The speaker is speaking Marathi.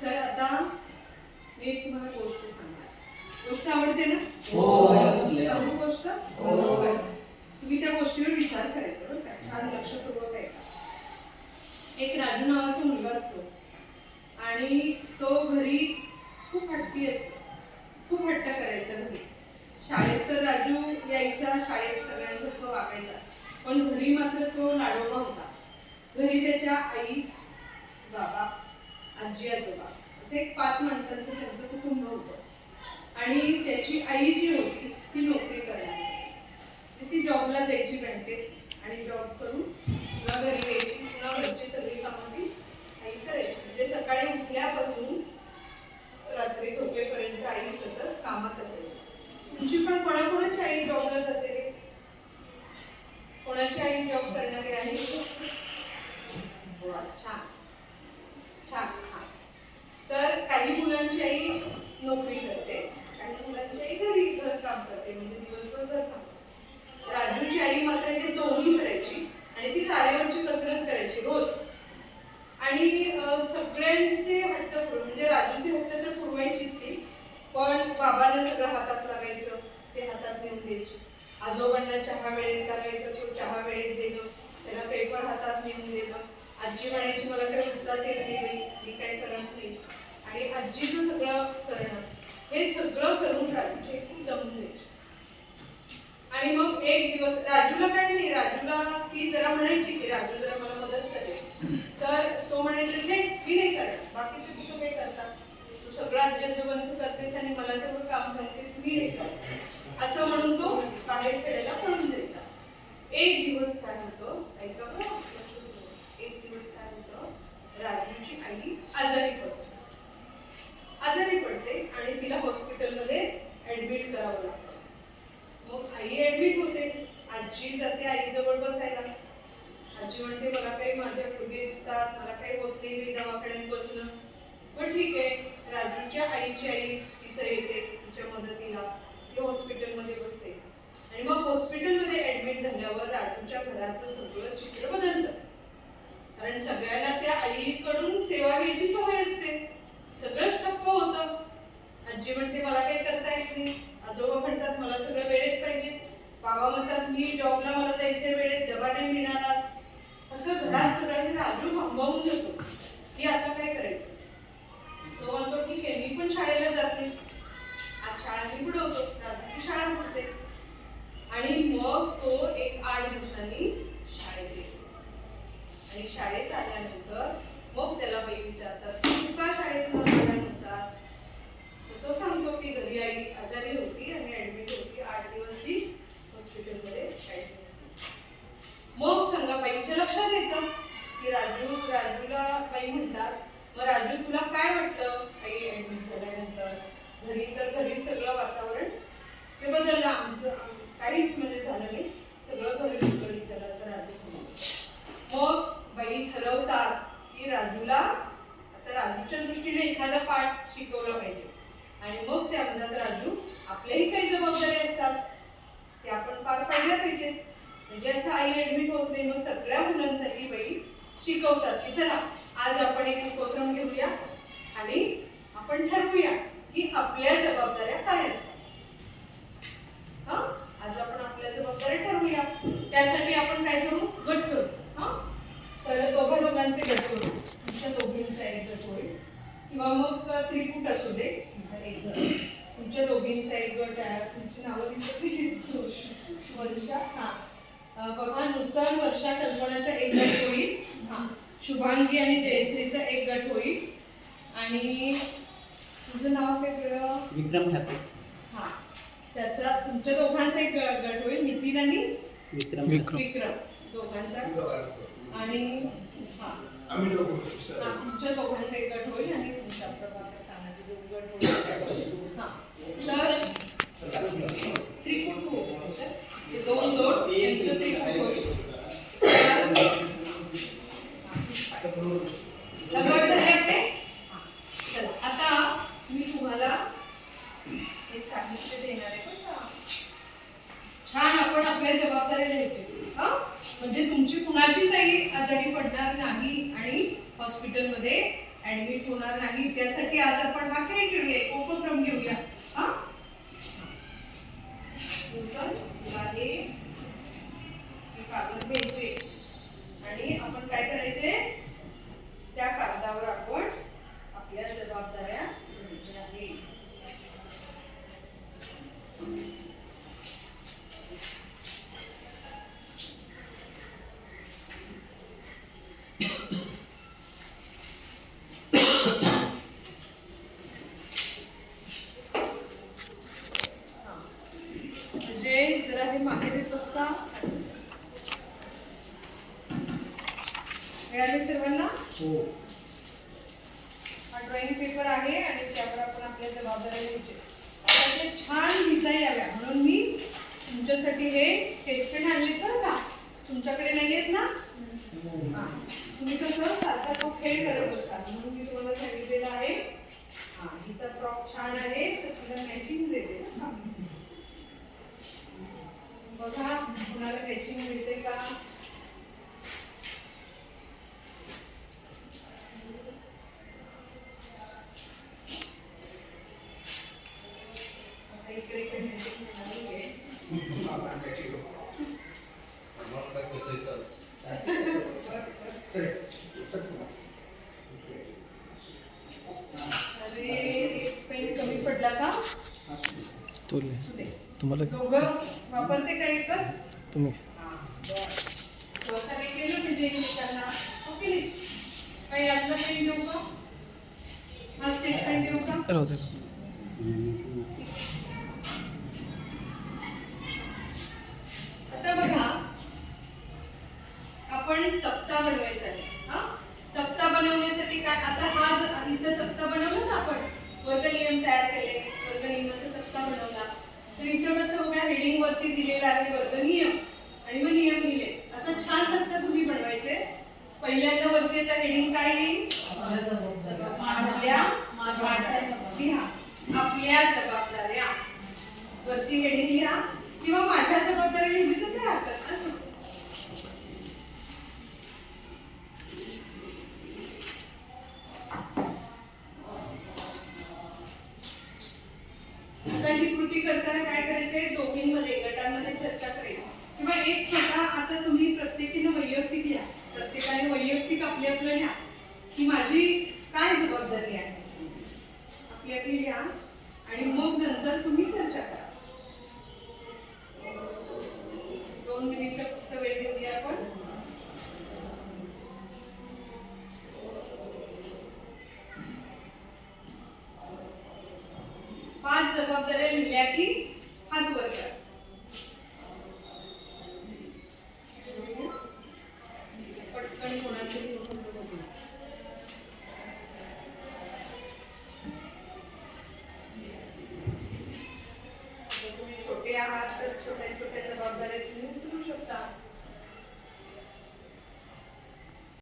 तर आता मी तुम्हाला गोष्ट सांगणार. गोष्ट आवडते ना? हो. गोष्ट तुम्ही त्या गोष्टीवर विचार करायचा बरं का, छान लक्षपूर्वक ऐका. एक राजू नावाचा मुलगा असतो आणि तो घरी खूप हट्टी असतो, खूप हट्ट करायचा घरी. शाळेत तर राजू यायचा, शाळेत सगळ्यांसोबत वागायचा, पण घरी मात्र तो लाडोबा होता. घरी त्याच्या आई, बाबा, आजी, आजोबा असे 5 माणसांचं त्यांचं कुटुंब होतं. आणि त्याची आई जी होती ती नोकरी करायची, ती जॉबला जायची बँकेत आणि जॉब करून पुन्हा घरी यायची, पुन्हा घरची सगळी कामं ती आई करायची. म्हणजे सकाळी उठल्यापासून रात्री झोपेपर्यंत आई सतत कामात असायची. तुमची पण कोणाकोणाची आई जॉबला जाते रे? कोणाची आई जॉब करणारी आहे? छान छान. हा, तर काही मुलांची आई नोकरी करते, काही मुलांची आई घरी घर काम करते, म्हणजे दिवसभर घर सांभाळते. राजूची आई मात्र ते दोन्ही करायची आणि ती सारेवरची कसरत करायची रोज. आणि सगळ्यांचे हट्ट पुरवून, म्हणजे राजूचे हट्ट तर पुरवायचीच ती, पण बाबांना सगळं हातात लागायचं, ते हातात नेऊन द्यायचे. आजोबांना चहा वेळेत लागायचं, तो चहा वेळेत देणं, त्याला पेपर हातात नेऊन देणं. आजी म्हणायची मला काही उठताच येत नाही बाई, मी काय करत नाही. आणि आजीचं सगळं करणं, हे सगळं करून राजूचे खूप दमून जायचे. आणि मग एक दिवस राजूला काय नाही, राजूला ती जरा म्हणायची की राजू जरा मला मदत करेल, तर तो म्हणायचा जे मी नाही करत, बाकीचे कुठं काय करतात, तू सगळं आजी आजोबांचं करतेस आणि मला तेवढं काम सांगतेस, मी नाही करत, असं म्हणून तो बाहेर खेळायला पळून जायचा. एक दिवस काय होतं ऐका बरं, एक दिवस काय होतं, राजूची आई आजारी पडते आणि तिला हॉस्पिटलमध्ये ऍडमिट करावं लागतं. मग आई ऍडमिट होते, आजी जाते आईजवळ बसायला. आजी म्हणते मला काही माझ्या गुडघेचा मला काही होत नाही, मी दवाखान्यात बसणं. पण ठीक आहे, राजूच्या आईची आई तिथं येते तिच्या मदतीला, ती हॉस्पिटलमध्ये बसते. आणि मग हॉस्पिटलमध्ये ऍडमिट झाल्यावर राजूच्या घराचं सगळं चित्र बदलतं, कारण सगळ्यांना त्या आईकडून सेवा घ्यायची सवय असते. सगळंच ठप्प होतं. आजी म्हणते मला काही करता येत नाही, आजोबा म्हणतात मला सगळं वेळेत पाहिजे, बाबा म्हणतात मी जॉबला मला जायचंय वेळेत, डबा नाही मिळणार आज. असं घरात सगळ्यांनी राजू भांबावून जातो की आता काय करायचं. तो म्हणतो ठीक आहे, मी पण शाळेला जात नाही, आज शाळा मी बुडवतो, राजूची शाळा बुडते. आणि मग तो एक 8 दिवसांनी शाळेत येतो. आणि शाळेत आल्यानंतर मग त्याला बाई विचारतात तू का शाळेत आला नव्हतास. तो सांगतो की घरी आई आजारी होती आणि ऍडमिट होती, 8 दिवस ती हॉस्पिटलमध्ये ऍडमिट होती. मग सांगा बाईच्या लक्षात येतं की राजूला बाई म्हणतात मग राजू तुला काय वाटतं आई ऍडमिट झाल्यानंतर. घरी सगळं वातावरण ते बदललं, आमचं काहीच म्हणजे झालं नाही, सगळं घर विस्कळीत झालं असं राजू म्हणतो. मग बाई ठरवतात की राजूला आता राजूच्या दृष्टीने एखादा पाठ शिकवला पाहिजे. आणि मग त्या म्हणतात राजू आपल्याही काही जबाबदारी असतात ते आपण पार पाडल्या पाहिजेत. म्हणजे असं आई ऍडमिट होत नाही, मग सगळ्या मुलांसाठी बाई शिकवतात की चला आज आपण एक उपक्रम घेऊया आणि आपण ठरवूया की आपल्या जबाबदाऱ्या काय असतात. आज आपण आपल्या जबाबदाऱ्या ठरवूया, त्यासाठी आपण काय करू, गट करू. तर दोघांचे गट करू, तुमच्या दोघींचा एक गट होईल किंवा मग त्रिकूट असू दे, तुमच्या दोघींचा एक गट आहे. तुमची नावं वर्षा, बघा नूतन वर्षा कल्पनाचा एक गट होईल, शुभांगी आणि जयश्रीचा एक गट होईल. आणि तुझं नाव काय वेगळं, विक्रम ठाकरे, त्याचा तुमच्या दोघांचा एक गट होईल, नितीन आणि विक्रम दोघांचा. आणि तुमच्या दोघांचा एक गट होईल आणि तुमच्या प्रभाकर तानाचे दोन गट होईल. तर त्रिकूट होईल, ते दोन यांचं त्रिकूट होईल. आता मी तुम्हाला एक साहित्य देणार आहे, पण छान आपण आपल्या जबाबदाऱ्या घ्यायची. हं? म्हणजे तुमची कुणाचीच आजारी पडणार नाही आणि हॉस्पिटलमध्ये ऍडमिट होणार नाही. त्यासाठी आज आपण हा खेळ खेळूया, उपक्रम घेऊया. हा कागद घ्यायचे आणि आपण काय करायचे, त्या कागदावर आपण आपल्या जबाबदाऱ्या लिहायच्या आहेत. म्हणजे जरा हे मागे देतोस का? मिळाले सर्वांना? हो. हा ड्रॉइंग पेपर आहे आणि त्यावर आपण आपल्या जबाबदाऱ्या लिहायचे. आता ते छान लिहिता याव्या म्हणून मी तुमच्यासाठी हे स्केच पेन आणले बरं का. तुमच्याकडे नाही आहेत ना? हा. तुम्ही कसं सारखा तो खेळ करत असता म्हणून मी तुम्हाला सांगितलेलं आहे. हा, हिचा फ्रॉक छान आहे तर तुला मॅचिंग देते ना. बघा कुणाला मॅचिंग मिळते का? इकडे इकडे मॅचिंग मिळाली आहे. अरे एक पेन कमी पडला का? असू दे. तुम्हाला दोघं वापरते का एकच? तुम्ही सहकार्य केलं म्हणजे एकमेकांना. ओके नाही? काही आतला पेन देऊ का? हा स्केच पेन देऊ का? राहू दे. आता बघा आपण तक्ता बनवायचा आहे. हा तक्ता बनवण्यासाठी काय, आता हा इथं तक्ता बनवला ना आपण, वर्गनियम तयार केले, वर्गनियमाचा तक्ता बनवला. तर इथं कसं बघा हेडिंग वरती दिलेला आहे वर्गनियम आणि मग नियम लिहिले. असं छान तक्ता तुम्ही बनवायचे. पहिल्यांदा वरती आता हेडिंग काय येईल? लिहा आपल्या जबाबदाऱ्या. वरती हेडिंग लिहा किंवा माझ्या जबाबदाऱ्या लिहिली तर काय हरकत नाही. आता ही कृती करताना काय करायचंय, दोघींमध्ये गटांमध्ये चर्चा करायची किंवा एक स्वतः. आता तुम्ही प्रत्येकीने वैयक्तिक लिहा, प्रत्येकाने वैयक्तिक आपले आपलं लिहा की माझी काय जबाबदारी आहे, आपली आपली लिहा आणि मग नंतर तुम्ही चर्चा करा. 2 मिनिटं फक्त वेळ देऊया आपण. पाच जबाबदाऱ्या लिहिल्या की हात वर करा.